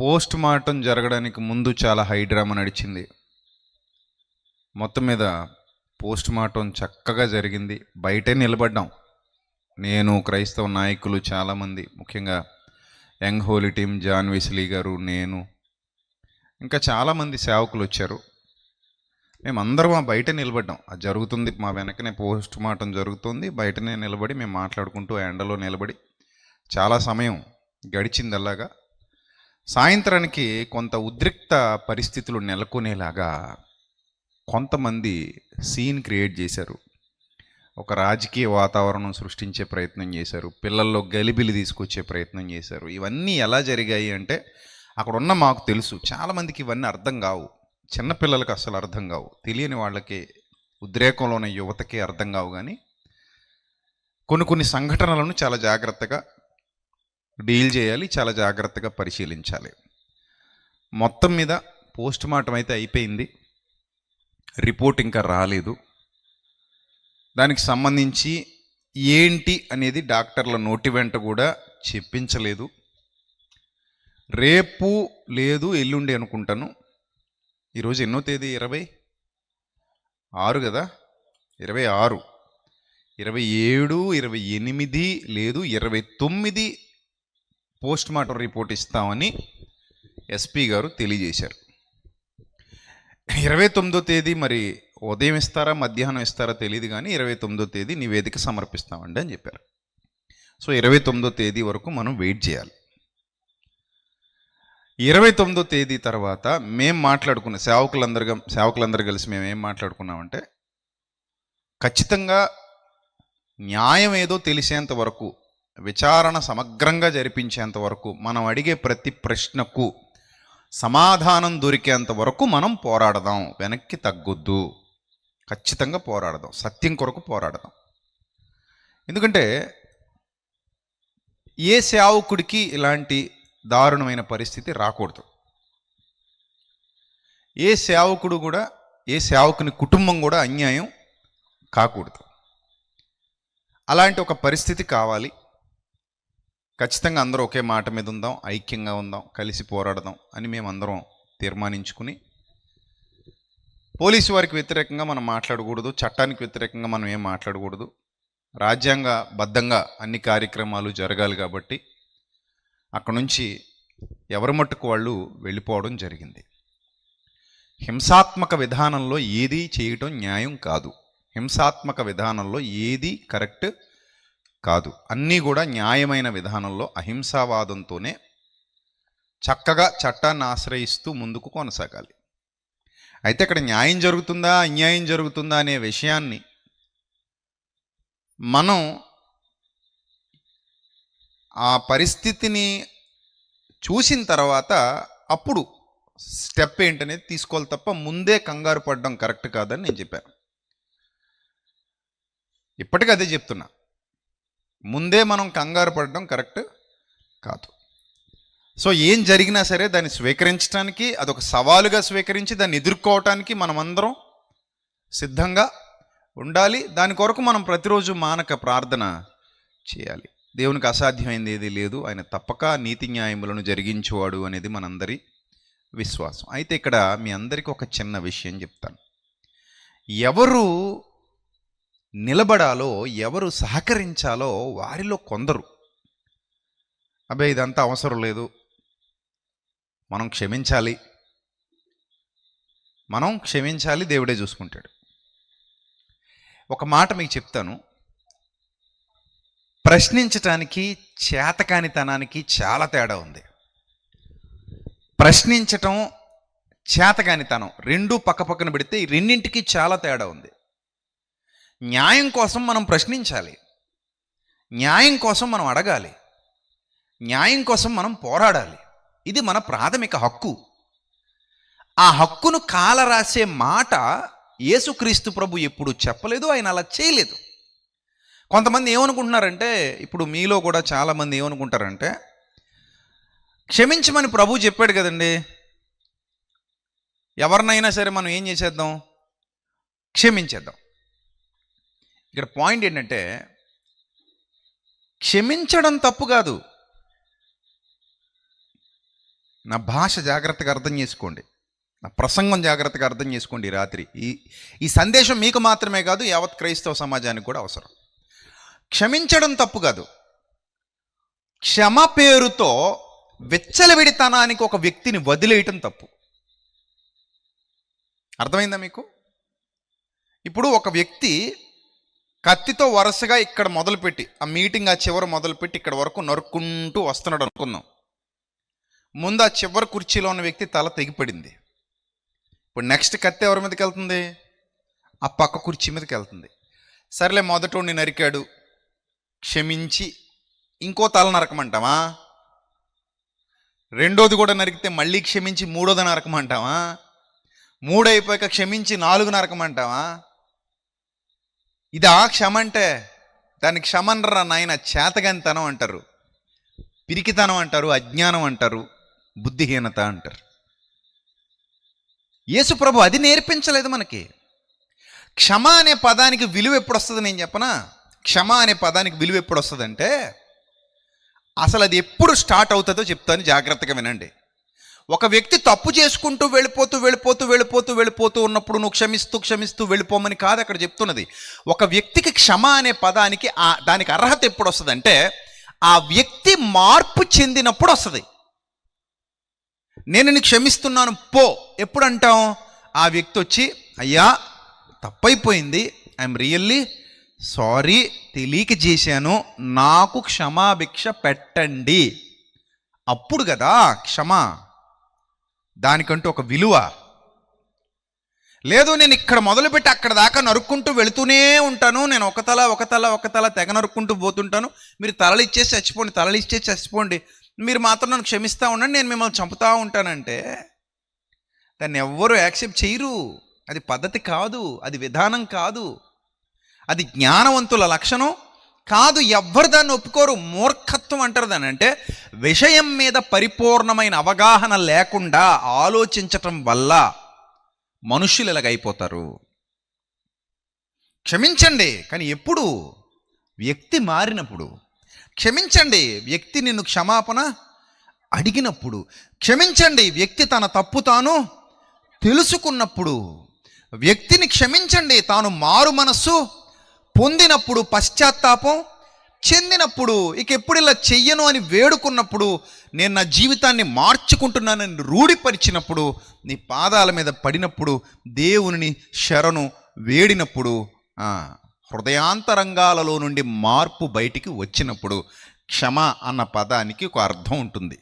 Post mortem జరగడానికి ముందు చాలా హై డ్రామా నడిచింది. మొత్తం మీద పోస్ట్ మార్టం చక్కగా జరిగింది. బయటే నిలబడ్డాం. నేను, క్రైస్తవ నాయకులు చాలామంది, ముఖ్యంగా young holy team, John Wesley గారు, నేను, ఇంకా చాలామంది సేవకులు వచ్చారు. మేమందరం బయట నిలబడ్డాం. అది జరుగుతుంది, మా వెనకనే పోస్ట్ మార్టం జరుగుతుంది. బయటనే నిలబడి మేము మాట్లాడుకుంటూ ఎండలో నిలబడి చాలా సమయం గడిచింది. అలాగా సాయంత్రానికి కొంత ఉద్రిక్త పరిస్థితులు నెలకొనేలాగా కొంతమంది సీన్ క్రియేట్ చేశారు. ఒక రాజకీయ వాతావరణం సృష్టించే ప్రయత్నం చేశారు. పిల్లల్లో గలిబిలి తీసుకొచ్చే ప్రయత్నం చేశారు. ఇవన్నీ ఎలా జరిగాయి అంటే, అక్కడ ఉన్న మాకు తెలుసు, చాలామందికి ఇవన్నీ అర్థం కావు. చిన్నపిల్లలకి అసలు అర్థం కావు. తెలియని వాళ్ళకి, ఉద్రేకంలో ఉన్న యువతకి అర్థం కావు. కానీ కొన్ని సంఘటనలను చాలా జాగ్రత్తగా డీల్ చేయాలి, చాలా జాగ్రత్తగా పరిశీలించాలి. మొత్తం మీద పోస్ట్ మార్టం అయితే అయిపోయింది. రిపోర్ట్ ఇంకా రాలేదు. దానికి సంబంధించి ఏంటి అనేది డాక్టర్ల నోటి వెంట కూడా చెప్పించలేదు. రేపు లేదు ఎల్లుండి అనుకుంటాను. ఈరోజు ఎన్నో తేదీ? 26 కదా, 26, 27, 28 లేదు 29 పోస్ట్ మార్టం రిపోర్ట్ ఇస్తామని ఎస్పీ గారు తెలియజేశారు. 29వ తేదీ మరి ఉదయం ఇస్తారా మధ్యాహ్నం ఇస్తారా తెలియదు, కానీ 29వ తేదీ నివేదిక సమర్పిస్తామండి అని చెప్పారు. సో 29వ తేదీ వరకు మనం వెయిట్ చేయాలి. 29వ తేదీ తర్వాత మేము మాట్లాడుకున్న సేవకులందరూ కలిసి మేము ఏం మాట్లాడుకున్నామంటే, ఖచ్చితంగా న్యాయం ఏదో తెలిసేంత వరకు, విచారణ సమగ్రంగా జరిపించేంత వరకు, మనం అడిగే ప్రతి ప్రశ్నకు సమాధానం దొరికేంత వరకు మనం పోరాడదాం, వెనక్కి తగ్గొద్దు, ఖచ్చితంగా పోరాడదాం, సత్యం కొరకు పోరాడదాం. ఎందుకంటే ఏ సేవకుడికి ఇలాంటి దారుణమైన పరిస్థితి రాకూడదు. ఏ సేవకుని కుటుంబం కూడా అన్యాయం కాకూడదు. అలాంటి ఒక పరిస్థితి కావాలి. ఖచ్చితంగా అందరూ ఒకే మాట మీద ఉందాం, ఐక్యంగా ఉందాం, కలిసి పోరాడదాం అని మేమందరం తీర్మానించుకుని, పోలీసు వారికి వ్యతిరేకంగా మనం మాట్లాడకూడదు, చట్టానికి వ్యతిరేకంగా మనం ఏం మాట్లాడకూడదు, రాజ్యాంగబద్ధంగా అన్ని కార్యక్రమాలు జరగాలి. కాబట్టి అక్కడ నుంచి ఎవరి మట్టుకు వాళ్ళు వెళ్ళిపోవడం జరిగింది. హింసాత్మక విధానంలో ఏది చేయటం న్యాయం కాదు. హింసాత్మక విధానంలో ఏది కరెక్ట్ కాదు. అన్నీ కూడా న్యాయమైన విధానంలో అహింసావాదంతోనే చక్కగా చట్టాన్ని ఆశ్రయిస్తూ ముందుకు కొనసాగాలి. అయితే అక్కడ న్యాయం జరుగుతుందా అన్యాయం జరుగుతుందా అనే విషయాన్ని మనం ఆ పరిస్థితిని చూసిన తర్వాత అప్పుడు స్టెప్ ఏంటనేది తీసుకోవాలి తప్ప ముందే కంగారు పడడం కరెక్ట్ కాదని నేను చెప్పాను. ఇప్పటికీ అదే చెప్తున్నా, ముందే మనం కంగారు పడడం కరెక్ట్ కాదు. సో ఏం జరిగినా సరే దాన్ని స్వీకరించడానికి, అదొక సవాలుగా స్వీకరించి దాన్ని ఎదుర్కోవటానికి మనమందరం సిద్ధంగా ఉండాలి. దాని కొరకు మనం ప్రతిరోజు మానక ప్రార్థన చేయాలి. దేవునికి అసాధ్యమైంది ఏది లేదు. ఆయన తప్పక నీతి న్యాయములను జరిగించేవాడు అనేది మనందరి విశ్వాసం. అయితే ఇక్కడ మీ అందరికీ ఒక చిన్న విషయం చెప్తాను. ఎవరు నిలబడాలో, ఎవరు సహకరించాలో వారిలో కొందరు, అబ్బాయి ఇదంతా అవసరం లేదు, మనం క్షమించాలి, దేవుడే చూసుకుంటాడు. ఒక మాట మీకు చెప్తాను, ప్రశ్నించటానికి చేతకానితనానికి చాలా తేడా ఉంది. ప్రశ్నించటం, చేతకానితనం రెండు పక్కపక్కన పెడితే ఈ రెండింటికి చాలా తేడా ఉంది. న్యాయం కోసం మనం ప్రశ్నించాలి, న్యాయం కోసం మనం అడగాలి, న్యాయం కోసం మనం పోరాడాలి. ఇది మన ప్రాథమిక హక్కు. ఆ హక్కును కాలరాసే మాట యేసుక్రీస్తు ప్రభు ఎప్పుడు చెప్పలేదు, ఆయన అలా చేయలేదు. కొంతమంది ఏమనుకుంటున్నారంటే, ఇప్పుడు మీలో కూడా చాలామంది ఏమనుకుంటారంటే, క్షమించమని ప్రభు చెప్పాడు కదండి, ఎవరినైనా సరే మనం ఏం చేసేద్దాం, క్షమించేద్దాం. ఇక్కడ పాయింట్ ఏంటంటే, క్షమించడం తప్పు కాదు. నా భాష జాగ్రత్తగా అర్థం చేసుకోండి, నా ప్రసంగం జాగ్రత్తగా అర్థం చేసుకోండి. ఈ రాత్రి ఈ సందేశం మీకు మాత్రమే కాదు, యావత్ క్రైస్తవ సమాజానికి కూడా అవసరం. క్షమించడం తప్పు కాదు. క్షమ పేరుతో విచ్చలవిడితనానికి ఒక వ్యక్తిని వదిలేయటం తప్పు. అర్థమైందా మీకు? ఇప్పుడు ఒక వ్యక్తి కత్తితో వరుసగా ఇక్కడ మొదలుపెట్టి, ఆ మీటింగ్ ఆ చివరి మొదలుపెట్టి ఇక్కడ వరకు నరుక్కుంటూ వస్తున్నాడు అనుకుందాం. ముందు ఆ చివరి కుర్చీలో ఉన్న వ్యక్తి తల తెగిపడింది. ఇప్పుడు నెక్స్ట్ కత్తి ఎవరి మీదకి వెళ్తుంది? ఆ పక్క కుర్చీ మీదకి వెళ్తుంది. సర్లే, మొదటోడిని నరికాడు, క్షమించి ఇంకో తల నరకమంటావా? రెండోది కూడా నరికితే మళ్ళీ క్షమించి మూడోది నరకమంటావా? మూడు అయిపోయాక క్షమించి 4 నరకమంటావా? ఇదా క్షమ అంటే? దానికి క్షమనరా నాయన, చేతగానితనం అంటారు, పిరికితనం అంటారు, అజ్ఞానం అంటారు, బుద్ధిహీనత అంటారు. యేసుప్రభు అది నేర్పించలేదు మనకి. క్షమ అనే పదానికి విలువ ఎప్పుడు వస్తుంది నేను చెప్పనా? క్షమ అనే పదానికి విలువ ఎప్పుడు వస్తుంది అంటే, అసలు అది ఎప్పుడు స్టార్ట్ అవుతుందో చెప్తాను, జాగ్రత్తగా వినండి. ఒక వ్యక్తి తప్పు చేసుకుంటూ వెళ్ళిపోతూ ఉన్నప్పుడు నువ్వు క్షమిస్తూ వెళ్ళిపోమని కాదు అక్కడ చెప్తున్నది. ఒక వ్యక్తికి క్షమ అనే పదానికి దానికి అర్హత ఎప్పుడు వస్తుంది అంటే, ఆ వ్యక్తి మార్పు చెందినప్పుడు వస్తుంది. నేను నిన్ను క్షమిస్తున్నాను పో ఎప్పుడు అంటాం? ఆ వ్యక్తి వచ్చి, అయ్యా తప్పైపోయింది, ఐఎమ్ రియల్లీ సారీ, తెలియక చేశాను, నాకు క్షమాభిక్ష పెట్టండి, అప్పుడు కదా క్షమ. దానికంటూ ఒక విలువ లేదు. నేను ఇక్కడ మొదలుపెట్టి అక్కడ దాకా నరుక్కుంటూ వెళుతూనే ఉంటాను, నేను ఒక తల తెగ నరుక్కుంటూ పోతుంటాను, మీరు తలలు ఇచ్చేసి చచ్చిపోండి, మీరు మాత్రం నన్ను క్షమిస్తూ ఉండండి, నేను మిమ్మల్ని చంపుతూ ఉంటానంటే దాన్ని ఎవ్వరూ యాక్సెప్ట్ చేయరు. అది పద్ధతి కాదు, అది విధానం కాదు, అది జ్ఞానవంతుల లక్షణం కాదు. ఎవ్వరు దాన్ని ఒప్పుకోరు. మూర్ఖత్వం అంటారు దాన్ని. అంటే విషయం మీద పరిపూర్ణమైన అవగాహన లేకుండా ఆలోచించటం వల్ల మనుషులు ఇలాగైపోతారు. క్షమించండి, కానీ ఎప్పుడు? వ్యక్తి మారినప్పుడు. క్షమించండి, వ్యక్తి నిన్ను క్షమాపణ అడిగినప్పుడు. క్షమించండి, వ్యక్తి తన తప్పు తాను తెలుసుకున్నప్పుడు. వ్యక్తిని క్షమించండి, తాను మారు మనస్సు పొందినప్పుడు, పశ్చాత్తాపం చెందినప్పుడు, ఇక ఎప్పుడు ఇలా చెయ్యను అని వేడుకున్నప్పుడు, నేను నా జీవితాన్ని మార్చుకుంటున్నానని రూఢిపరిచినప్పుడు, నీ పాదాల మీద పడినప్పుడు, దేవుని శరణు వేడినప్పుడు, హృదయాంతరంగాలలో నుండి మార్పు బయటికి వచ్చినప్పుడు క్షమ అన్న పదానికి ఒక అర్థం ఉంటుంది.